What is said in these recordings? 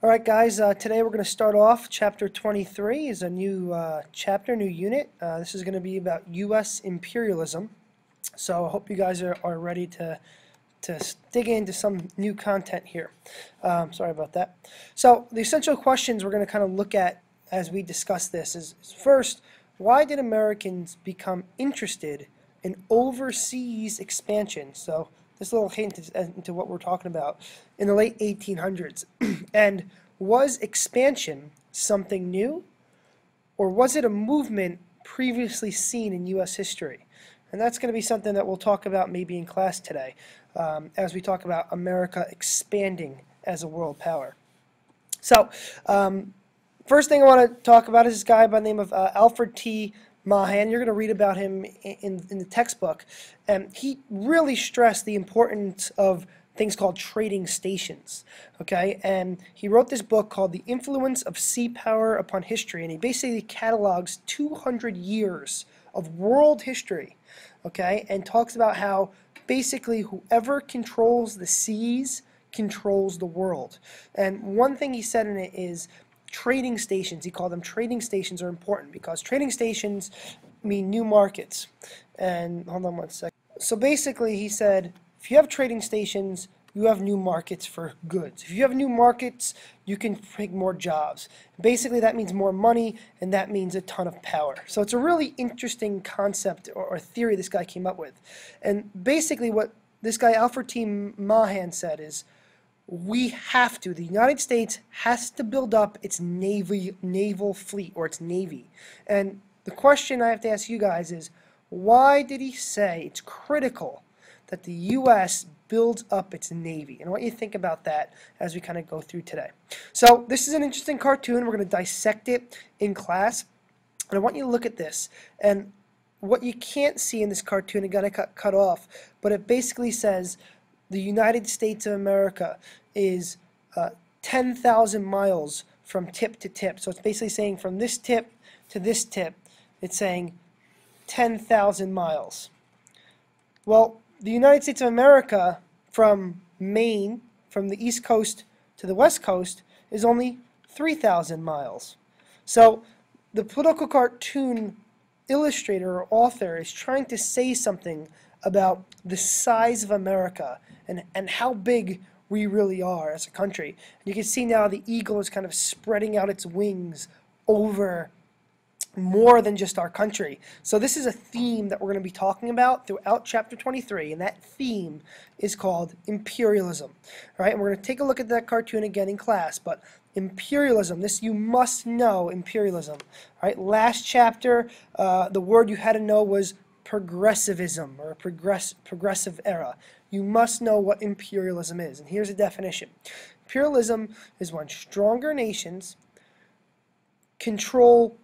All right, guys, today we're going to start off chapter 23 is a new chapter, new unit. This is going to be about U.S. imperialism. So I hope you guys are ready to dig into some new content here. Sorry about that. So the essential questions we're going to kind of look at as we discuss this is first, why did Americans become interested in overseas expansion? So this little hint into what we're talking about in the late 1800s. And was expansion something new, or was it a movement previously seen in U.S. history? And that's going to be something that we'll talk about maybe in class today as we talk about America expanding as a world power. So first thing I want to talk about is this guy by the name of Alfred T. Mahan. You're going to read about him in the textbook. And he really stressed the importance of things called trading stations, okay? And he wrote this book called The Influence of Sea Power Upon History, and he basically catalogs 200 years of world history, okay? And talks about how basically whoever controls the seas controls the world. And one thing he said in it is trading stations, he called them trading stations, are important because trading stations mean new markets. And hold on one second. So basically he said, if you have trading stations, you have new markets for goods. If you have new markets, you can make more jobs. Basically, that means more money, and that means a ton of power. So it's a really interesting concept or theory this guy came up with. And basically what this guy, Alfred T. Mahan, said is, the United States has to build up its naval fleet, or its navy. And the question I have to ask you guys is, why did he say it's critical that the U.S. builds up its navy? And I want you to think about that as we kind of go through today. So this is an interesting cartoon. We're going to dissect it in class. And I want you to look at this. And what you can't see in this cartoon, again, I got cut off, but it basically says the United States of America is 10,000 miles from tip to tip. So it's basically saying from this tip to this tip, it's saying 10,000 miles. Well, the United States of America from Maine, from the East Coast to the West Coast, is only 3,000 miles. So the political cartoon illustrator or author is trying to say something about the size of America and how big we really are as a country. And you can see now the eagle is kind of spreading out its wings over more than just our country. So this is a theme that we're going to be talking about throughout chapter 23, and that theme is called imperialism. All right, and we're going to take a look at that cartoon again in class, but imperialism, this you must know imperialism. All right, last chapter, the word you had to know was progressivism, or progressive era. You must know what imperialism is, and here's a definition. Imperialism is when stronger nations control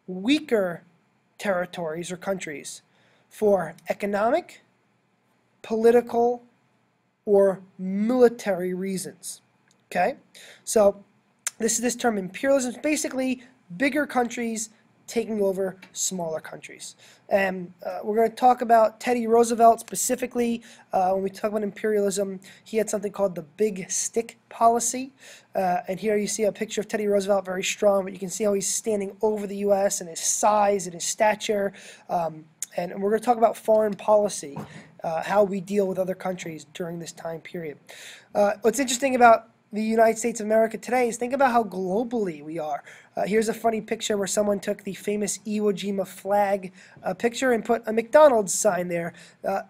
weaker territories or countries for economic, political, or military reasons. Okay? So this term imperialism is basically bigger countries taking over smaller countries. And we're going to talk about Teddy Roosevelt specifically. When we talk about imperialism, he had something called the Big Stick Policy. And here you see a picture of Teddy Roosevelt, very strong, but you can see how he's standing over the U.S. and his size and his stature. And we're going to talk about foreign policy, how we deal with other countries during this time period. What's interesting about the United States of America today is think about how globally we are. Here's a funny picture where someone took the famous Iwo Jima flag picture and put a McDonald's sign there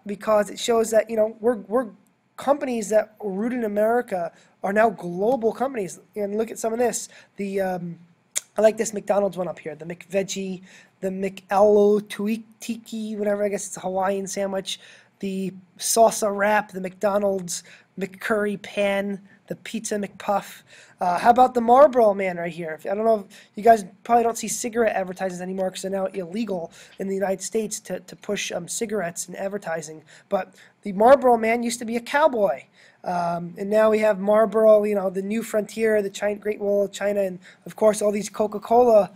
because it shows that, you know, we're companies that are rooted in America are now global companies. And look at some of this. I like this McDonald's one up here, the McVeggie, the McAlo Tiki, whatever, I guess it's a Hawaiian sandwich, the salsa wrap, the McDonald's McCurry pan, the Pizza McPuff. How about the Marlboro Man right here? I don't know, if you guys probably don't see cigarette advertisements anymore because they're now illegal in the United States to push cigarettes in advertising. But the Marlboro Man used to be a cowboy. And now we have Marlboro, you know, the New Frontier, the Great Wall of China, and of course all these Coca-Cola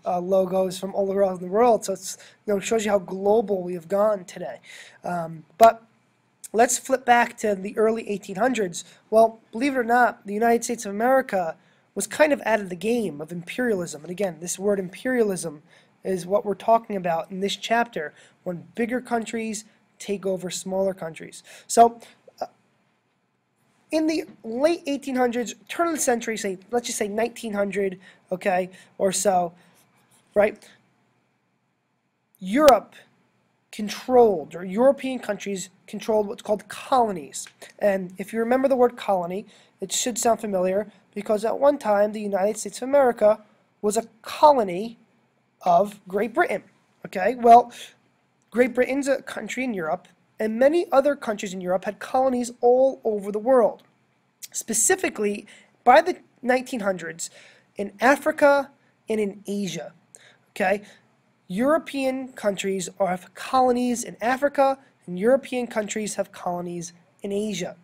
logos from all around the world. So it's, you know, it shows you how global we have gone today. But let's flip back to the early 1800s. Well, believe it or not, the United States of America was kind of out of the game of imperialism. And again, this word imperialism is what we're talking about in this chapter, when bigger countries take over smaller countries. So in the late 1800s, turn of the century, say, let's just say 1900, okay, or so, right? Europe controlled, or European countries controlled what's called colonies. And if you remember the word colony, it should sound familiar, because at one time the United States of America was a colony of Great Britain. Okay, well, Great Britain's a country in Europe, and many other countries in Europe had colonies all over the world. Specifically, by the 1900s, in Africa and in Asia. Okay, European countries have colonies in Africa, and European countries have colonies in Asia.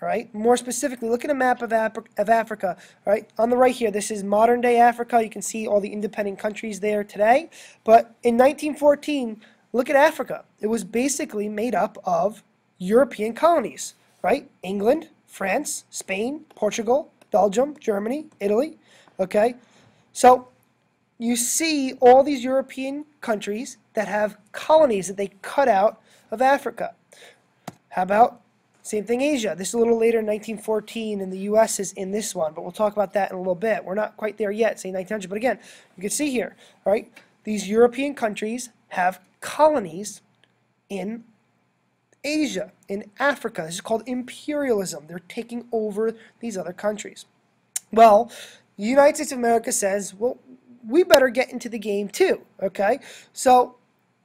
All right. More specifically, look at a map of Africa. All right. On the right here, this is modern-day Africa. You can see all the independent countries there today. But in 1914, look at Africa. It was basically made up of European colonies. Right. England, France, Spain, Portugal, Belgium, Germany, Italy. Okay. So you see all these European countries that have colonies that they cut out of Africa. How about same thing Asia? This is a little later, 1914, and the U.S. is in this one, but we'll talk about that in a little bit. We're not quite there yet, say 1900, but again, you can see here, right? These European countries have colonies in Asia, in Africa. This is called imperialism. They're taking over these other countries. Well, the United States of America says, well, we better get into the game too, okay? So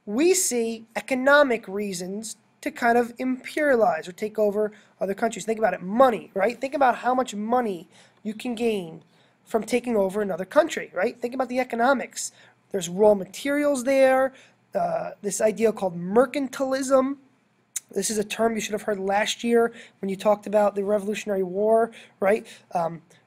we see economic reasons to kind of imperialize or take over other countries. Think about it, money, right? Think about how much money you can gain from taking over another country, right? Think about the economics. There's raw materials there, this idea called mercantilism. This is a term you should have heard last year when you talked about the Revolutionary War, right?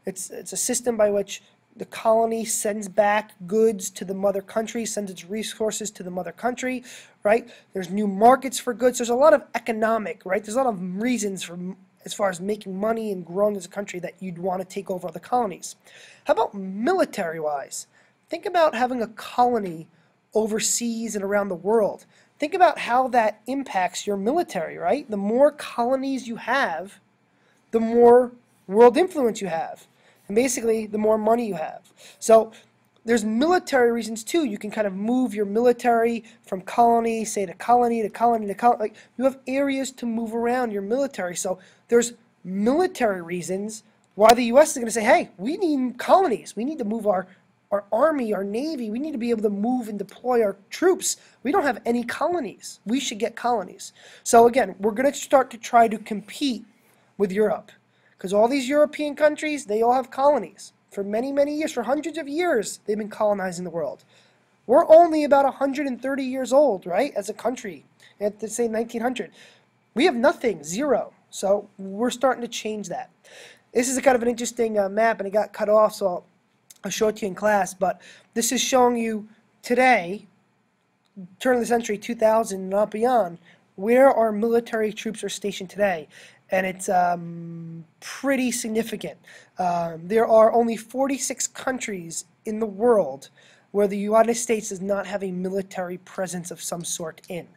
It's a system by which the colony sends back goods to the mother country, sends its resources to the mother country, right? There's new markets for goods. There's a lot of economic, right? There's a lot of reasons for, as far as making money and growing as a country, that you'd want to take over other colonies. How about military-wise? Think about having a colony overseas and around the world. Think about how that impacts your military, right? The more colonies you have, the more world influence you have. And basically, the more money you have. So there's military reasons too. You can kind of move your military from colony, say to colony to colony to colony. Like, you have areas to move around your military. So there's military reasons why the U.S. is going to say, hey, we need colonies. We need to move our army, our navy. We need to be able to move and deploy our troops. We don't have any colonies. We should get colonies. So again, we're going to start to try to compete with Europe. Because all these European countries, they all have colonies. For many, many years, for hundreds of years, they've been colonizing the world. We're only about 130 years old, right, as a country, at the say 1900. We have nothing, zero. So we're starting to change that. This is a kind of an interesting map, and it got cut off, so I'll show it to you in class. But this is showing you today, turn of the century, 2000 and up beyond, where our military troops are stationed today. And it's pretty significant. There are only 46 countries in the world where the United States does not have a military presence of some sort in.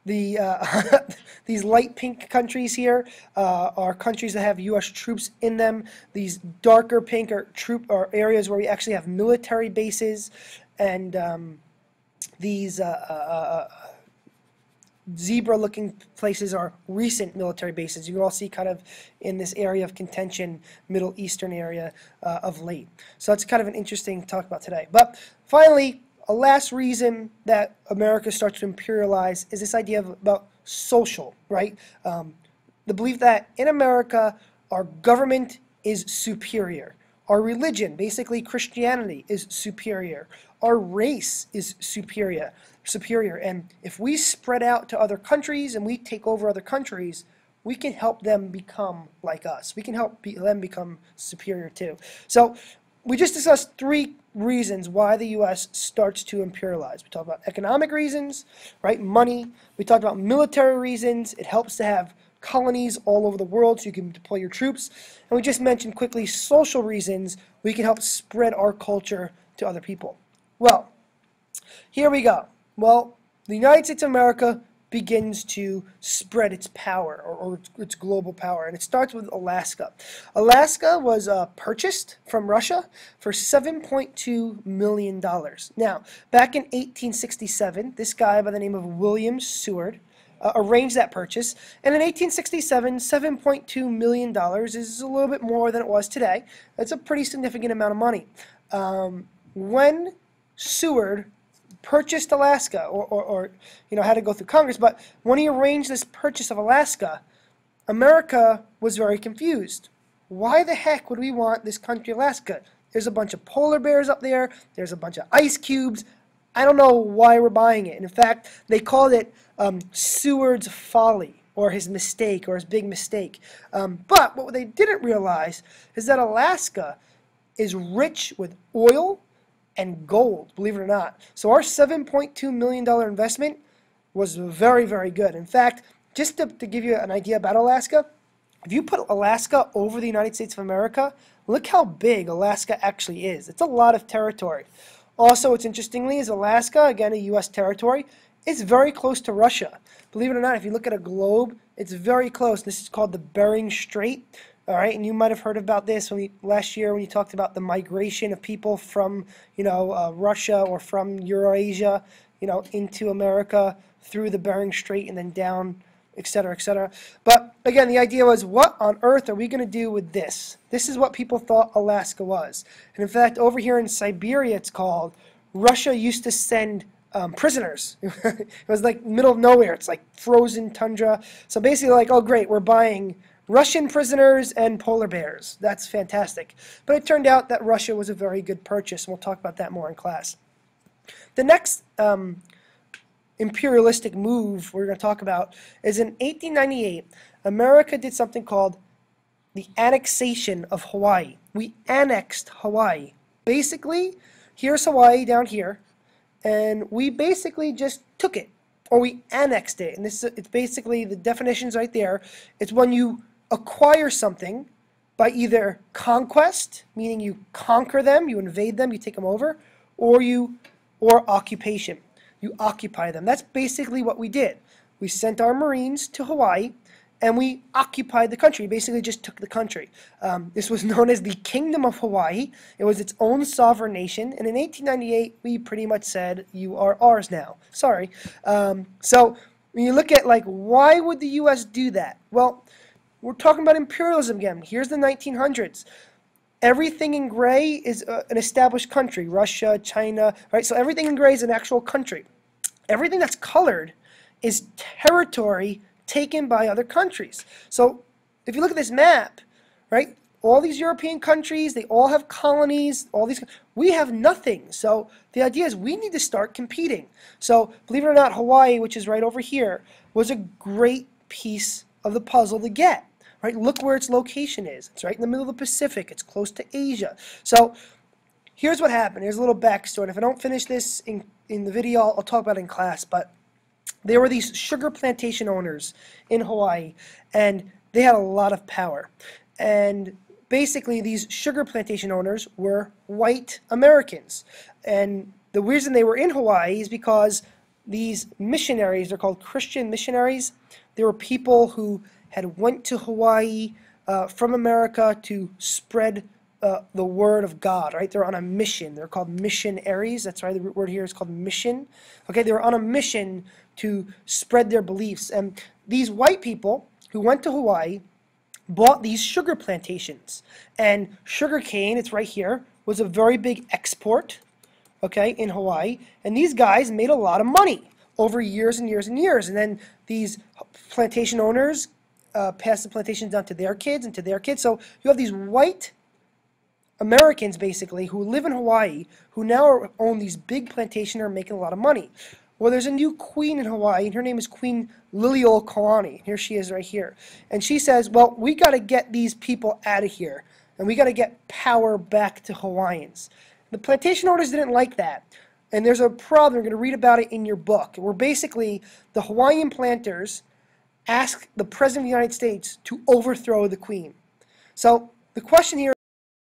These light pink countries here are countries that have U.S. troops in them. These darker pink are areas where we actually have military bases, and these zebra-looking places are recent military bases. You can all see kind of in this area of contention, Middle Eastern area of late. So that's kind of an interesting talk about today. But finally, a last reason that America starts to imperialize is this idea about social, right? The belief that in America, our government is superior. Our religion, basically Christianity, is superior. Our race is superior. And if we spread out to other countries and we take over other countries, we can help them become like us. We can help them become superior too. So we just discussed 3 reasons why the U.S. starts to imperialize. We talked about economic reasons, right? Money. We talked about military reasons. It helps to have colonies all over the world so you can deploy your troops. And we just mentioned quickly social reasons. We can help spread our culture to other people. Well, here we go. Well, the United States of America begins to spread its power, or its global power, and it starts with Alaska. Alaska was purchased from Russia for $7.2 million. Now, back in 1867, this guy by the name of William Seward arranged that purchase, and in 1867, $7.2 million is a little bit more than it was today. That's a pretty significant amount of money. When Seward purchased Alaska, or had to go through Congress, but when he arranged this purchase of Alaska, America was very confused. Why the heck would we want this country, Alaska? There's a bunch of polar bears up there. There's a bunch of ice cubes. I don't know why we're buying it. And in fact, they called it Seward's folly, or his mistake, or his big mistake. But what they didn't realize is that Alaska is rich with oil and gold, believe it or not. So our $7.2 million investment was very, very good. In fact, just to give you an idea about Alaska, if you put Alaska over the United States of America, look how big Alaska actually is. It's a lot of territory. Also, what's interestingly is Alaska, again a U.S. territory, is very close to Russia. Believe it or not, if you look at a globe, it's very close. This is called the Bering Strait. All right, and you might have heard about this last year when you talked about the migration of people from, Russia or from Eurasia, into America through the Bering Strait and then down, et cetera, et cetera. But again, the idea was, what on earth are we going to do with this? This is what people thought Alaska was. And in fact, over here in Siberia, it's called, Russia used to send prisoners. It was like middle of nowhere. It's like frozen tundra. So basically like, oh great, we're buying Russian prisoners and polar bears. That's fantastic. But it turned out that Russia was a very good purchase, and we'll talk about that more in class. The next imperialistic move we're going to talk about is in 1898, America did something called the annexation of Hawaii. We annexed Hawaii. Basically, here's Hawaii down here, and we basically just took it, or we annexed it. And it's basically, the definition's right there. It's when you acquire something by either conquest, meaning you conquer them, you invade them, you take them over, or occupation. You occupy them. That's basically what we did. We sent our Marines to Hawaii, and we occupied the country. Basically just took the country. This was known as the Kingdom of Hawaii. It was its own sovereign nation, and in 1898, we pretty much said, you are ours now. Sorry. So when you look at, why would the U.S. do that? Well, we're talking about imperialism again. Here's the 1900s. Everything in gray is an established country. Russia, China, right? So everything in gray is an actual country. Everything that's colored is territory taken by other countries. So if you look at this map, right, all these European countries, they all have colonies, we have nothing. So the idea is we need to start competing. So believe it or not, Hawaii, which is right over here, was a great piece of the puzzle to get. Right? Look where its location is. It's right in the middle of the Pacific. It's close to Asia. So here's what happened. Here's a little backstory. If I don't finish this in the video, I'll talk about it in class. But there were these sugar plantation owners in Hawaii, and they had a lot of power. And basically, these sugar plantation owners were white Americans. And the reason they were in Hawaii is because these missionaries, they're called Christian missionaries, they were people who had went to Hawaii from America to spread the word of God, right? They're on a mission. They're called missionaries. That's right. The root word here is called mission. Okay, they were on a mission to spread their beliefs. And these white people who went to Hawaii bought these sugar plantations. And sugar cane, it's right here, was a very big export, okay, in Hawaii. And these guys made a lot of money over years and years and years. And then these plantation owners pass the plantations down to their kids and to their kids. So you have these white Americans, basically, who live in Hawaii, who now own these big plantations and are making a lot of money. Well, there's a new queen in Hawaii, and her name is Queen Liliuokalani. Here she is right here. And she says, well, we got to get these people out of here. and we got to get power back to Hawaiians. The plantation owners didn't like that. And there's a problem, you're going to read about it in your book, where basically the Hawaiian planters asked the President of the United States to overthrow the Queen. So the question here